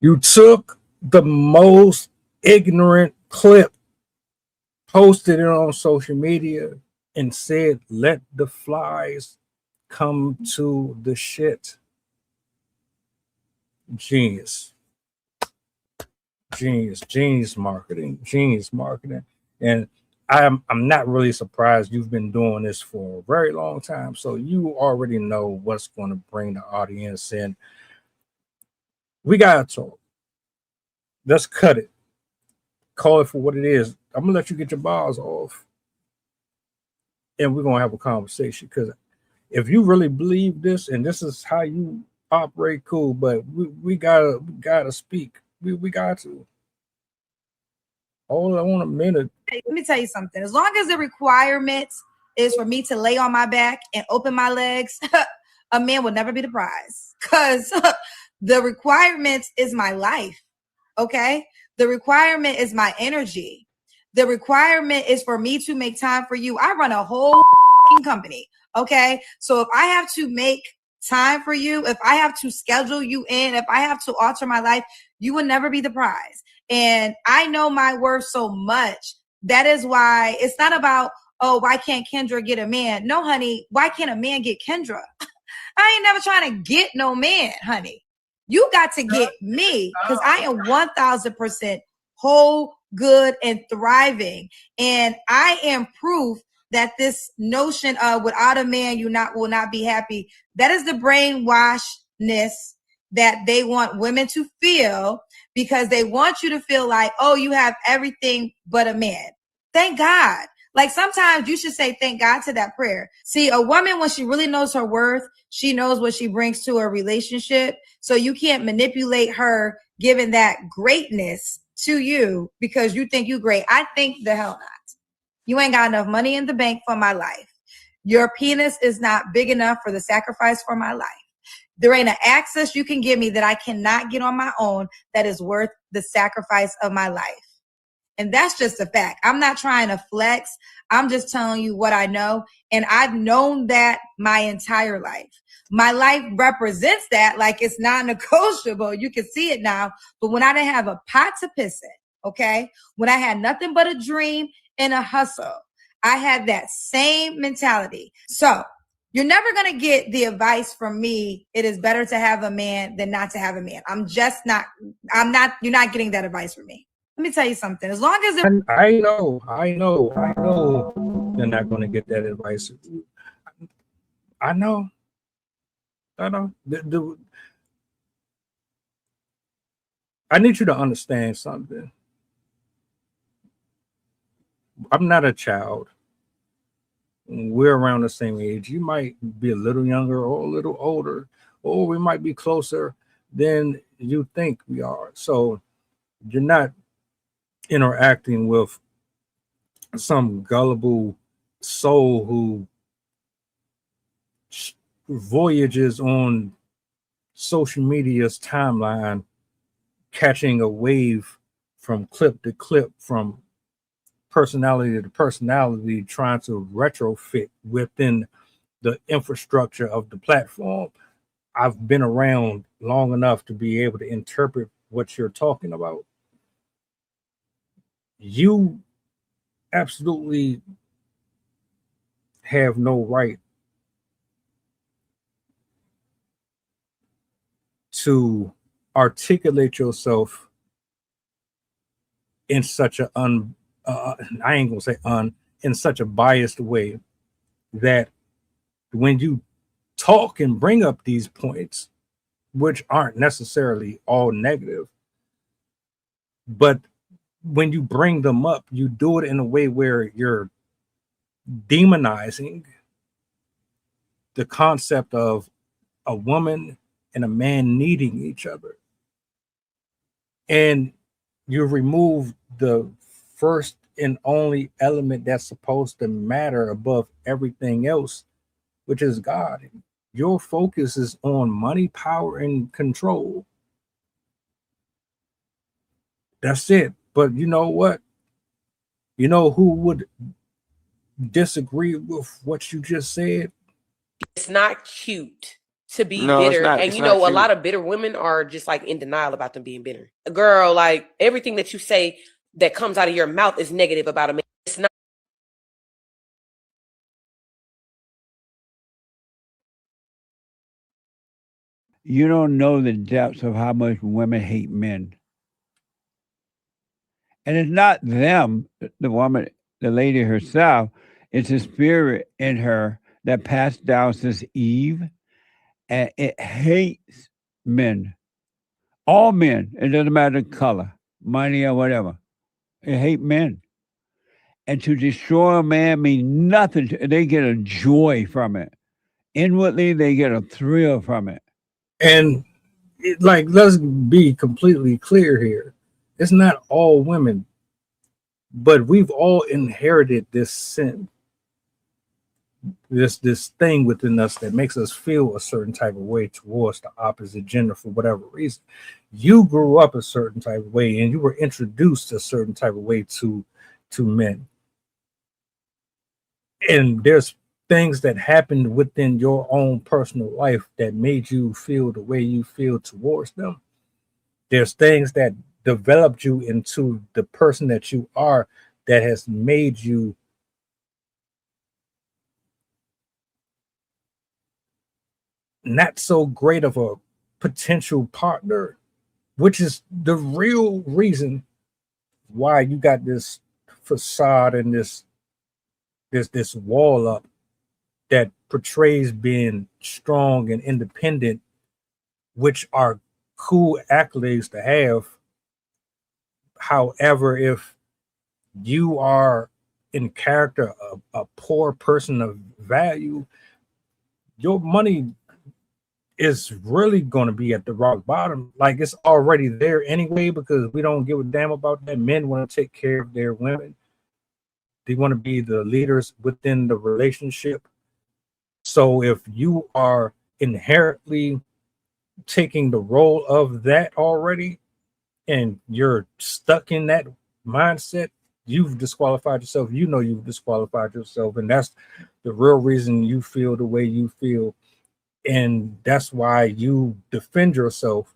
You took the most ignorant clip, posted it on social media, and said, let the flies come to the shit. Genius. Genius marketing. Genius marketing. And I'm not really surprised. You've been doing this for a very long time. So you already know what's going to bring the audience in. We gotta talk. Let's cut it. Call it for what it is. I'm gonna let you get your bars off, and we're gonna have a conversation. Because if you really believe this, and this is how you operate, cool. But we gotta speak. We got to. Hold on a minute. Hey, let me tell you something. As long as the requirement is for me to lay on my back and open my legs, a man will never be the prize. Because the requirement is my life. Okay. The requirement is my energy. The requirement is for me to make time for you. I run a whole company. Okay. So if I have to make time for you, if I have to schedule you in, if I have to alter my life, you will never be the prize. And I know my worth so much. That is why it's not about, oh, why can't Kendra get a man? No, honey. Why can't a man get Kendra? I ain't never trying to get no man, honey. You got to get me, because I am 1000% whole, good, and thriving. And I am proof that this notion of without a man, you will not be happy. That is the brainwashedness that they want women to feel, because they want you to feel like, oh, you have everything but a man. Thank God. Like sometimes you should say thank God to that prayer. See, a woman, when she really knows her worth, she knows what she brings to a relationship. So you can't manipulate her giving that greatness to you because you think you great. I think the hell not. You ain't got enough money in the bank for my life. Your penis is not big enough for the sacrifice for my life. There ain't an access you can give me that I cannot get on my own that is worth the sacrifice of my life. And that's just a fact. I'm not trying to flex. I'm just telling you what I know. And I've known that my entire life. My life represents that like it's non-negotiable. You can see it now. But when I didn't have a pot to piss in, okay, when I had nothing but a dream and a hustle, I had that same mentality. So you're never going to get the advice from me. It is better to have a man than not to have a man. You're not getting that advice from me. Let me tell you something. As long as I know, you're not going to get that advice. I know. I need you to understand something. I'm not a child. We're around the same age. You might be a little younger or a little older, or we might be closer than you think we are. So you're not interacting with some gullible soul who voyages on social media's timeline, catching a wave from clip to clip, from personality to personality, trying to retrofit within the infrastructure of the platform. I've been around long enough to be able to interpret what you're talking about. You absolutely have no right to articulate yourself in such a I ain't gonna say in such a biased way that when you talk and bring up these points, which aren't necessarily all negative, but when you bring them up, you do it in a way where you're demonizing the concept of a woman and a man needing each other. And you remove the first and only element that's supposed to matter above everything else, which is God. Your focus is on money, power, and control. That's it. But you know what? You know who would disagree with what you just said? It's not cute to be No, it's bitter. not. And It's you not know, a you. lot of bitter women are just like in denial about them being bitter. A girl, like everything that you say that comes out of your mouth is negative about a man. It's not. You don't know the depths of how much women hate men. And it's not them, the woman, the lady herself. It's a spirit in her that passed down since Eve, and it hates men. All men. It doesn't matter the color, money, or whatever. It hate men. And to destroy a man means nothing. They get a joy from it. Inwardly, they get a thrill from it. And like, let's be completely clear here. It's not all women, but we've all inherited this sin, this thing within us that makes us feel a certain type of way towards the opposite gender for whatever reason. You grew up a certain type of way, and you were introduced a certain type of way to men, and there's things that happened within your own personal life that made you feel the way you feel towards them. There's things that developed you into the person that you are, that has made you not so great of a potential partner, which is the real reason why you got this facade and this wall up that portrays being strong and independent, which are cool accolades to have. However, if you are in character a poor person of value, your money is really going to be at the rock bottom. Like, it's already there anyway, because we don't give a damn about that. Men want to take care of their women. They want to be the leaders within the relationship. So if you are inherently taking the role of that already, and you're stuck in that mindset, you've disqualified yourself. You know you've disqualified yourself, and that's the real reason you feel the way you feel. And that's why you defend yourself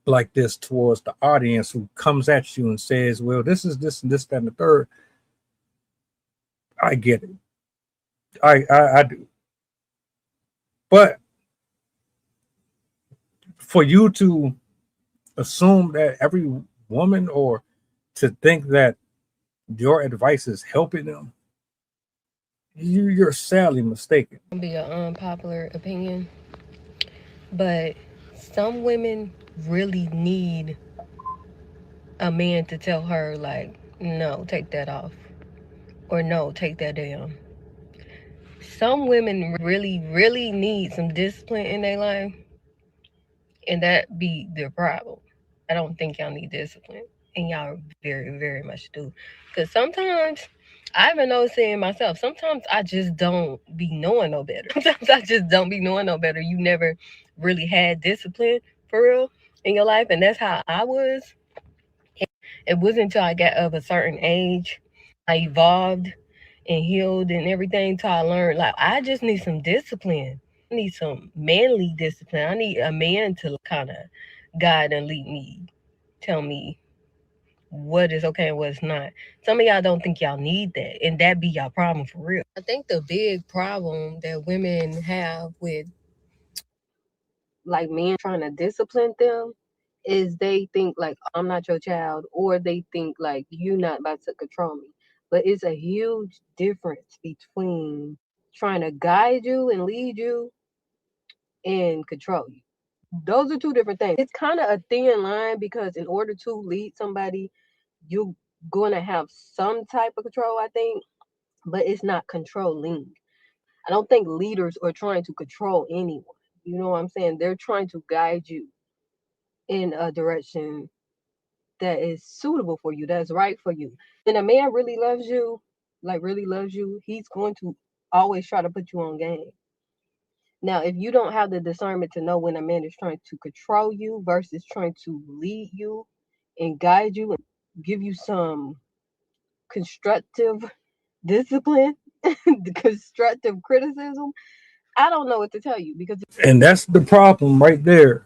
like this towards the audience who comes at you and says, well, this is this and this, that, and the third. I get it. I do. But for you to assume that every woman, or to think that your advice is helping them, you're sadly mistaken. Be an unpopular opinion, but some women really need a man to tell her, like, no, take that off, or no, take that down. Some women really need some discipline in their life, and that be their problem. I don't think y'all need discipline, and y'all very much do. Because sometimes, I even noticed it in myself. Sometimes I just don't be knowing no better. Sometimes I just don't be knowing no better. You never really had discipline for real in your life, and that's how I was. It wasn't until I got of a certain age, I evolved and healed and everything till I learned, like, I just need some discipline. I need some manly discipline. I need a man to kind of guide and lead me, tell me what is okay and what's not. Some of y'all don't think y'all need that, and that be y'all problem for real. I think the big problem that women have with like men trying to discipline them is they think like, I'm not your child, or they think like you not about to control me. But it's a huge difference between trying to guide you and lead you and control you. Those are two different things. It's kind of a thin line, because in order to lead somebody, you're going to have some type of control, I think, but it's not controlling. I don't think leaders are trying to control anyone. You know what I'm saying? They're trying to guide you in a direction that is suitable for you, that's right for you. When a man really loves you, like really loves you, he's going to always try to put you on game. Now, if you don't have the discernment to know when a man is trying to control you versus trying to lead you and guide you and give you some constructive discipline, constructive criticism, I don't know what to tell you because And that's the problem right there.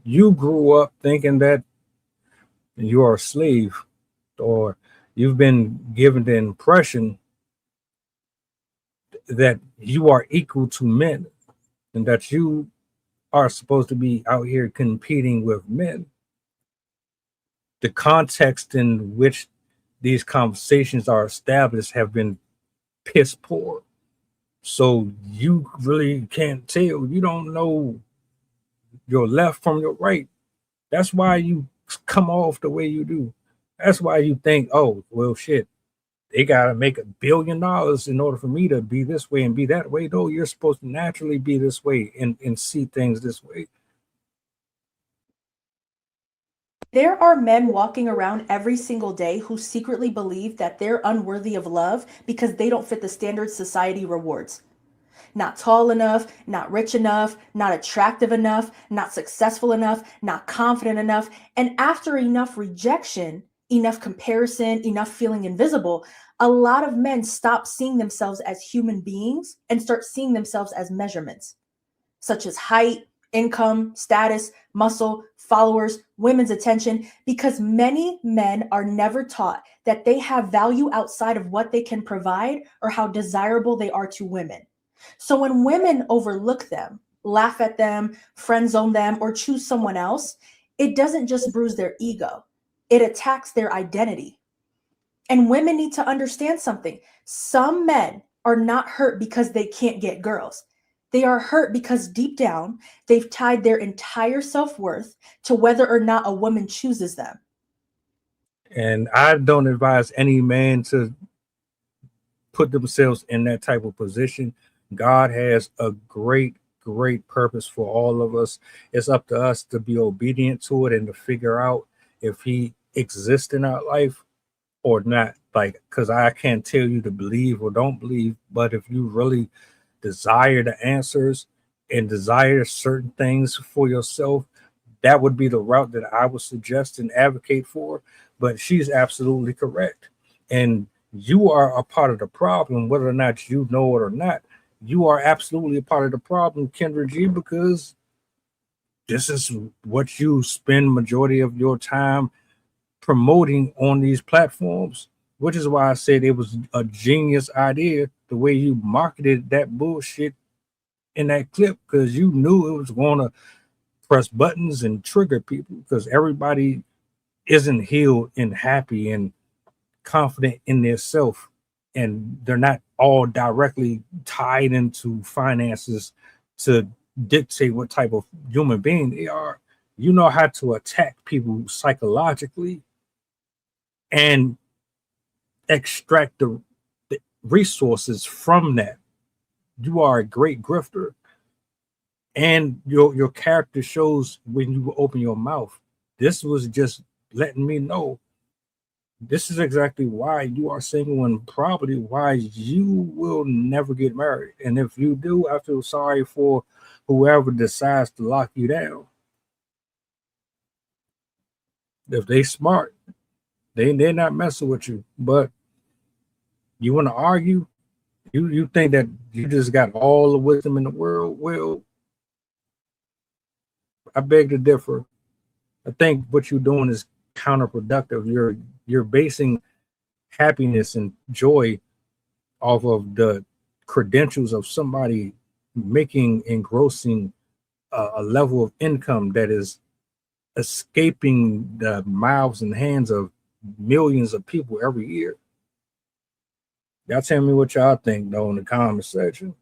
You grew up thinking that you are a slave, or you've been given the impression that you are equal to men and that you are supposed to be out here competing with men. The context in which these conversations are established have been piss poor. So you really can't tell. You don't know your left from your right. That's why you come off the way you do. That's why you think, oh, well, shit, they got to make $1 billion in order for me to be this way and be that way. No, you're supposed to naturally be this way and see things this way. There are men walking around every single day who secretly believe that they're unworthy of love because they don't fit the standards society rewards. Not tall enough, not rich enough, not attractive enough, not successful enough, not confident enough. And after enough rejection, enough comparison, enough feeling invisible, a lot of men stop seeing themselves as human beings and start seeing themselves as measurements, such as height, income, status, muscle, followers, women's attention, because many men are never taught that they have value outside of what they can provide or how desirable they are to women. So when women overlook them, laugh at them, friend zone them, or choose someone else, it doesn't just bruise their ego, it attacks their identity. And women need to understand something. Some men are not hurt because they can't get girls. They are hurt because deep down, they've tied their entire self-worth to whether or not a woman chooses them. And I don't advise any man to put themselves in that type of position. God has a great purpose for all of us. It's up to us to be obedient to it and to figure out if he exists in our life or not. Like, because I can't tell you to believe or don't believe, but if you really desire the answers and desire certain things for yourself, that would be the route that I would suggest and advocate for. But she's absolutely correct. And you are a part of the problem, whether or not you know it or not. You are absolutely a part of the problem, Kendra G, because this is what you spend majority of your time promoting on these platforms, which is why I said it was a genius idea the way you marketed that bullshit in that clip, because you knew it was going to press buttons and trigger people, because everybody isn't healed and happy and confident in their self, and they're not all directly tied into finances to dictate what type of human being they are. You know how to attack people psychologically and extract the resources from that. You are a great grifter, and your character shows when you open your mouth. This was just letting me know this is exactly why you are single and probably why you will never get married. And if you do, I feel sorry for whoever decides to lock you down. If they smart, they're not messing with you. But you want to argue, you think that you just got all the wisdom in the world. Well, I beg to differ. I think what you're doing is counterproductive. You're basing happiness and joy off of the credentials of somebody making engrossing a level of income that is escaping the mouths and hands of millions of people every year. Y'all tell me what y'all think though in the comment section.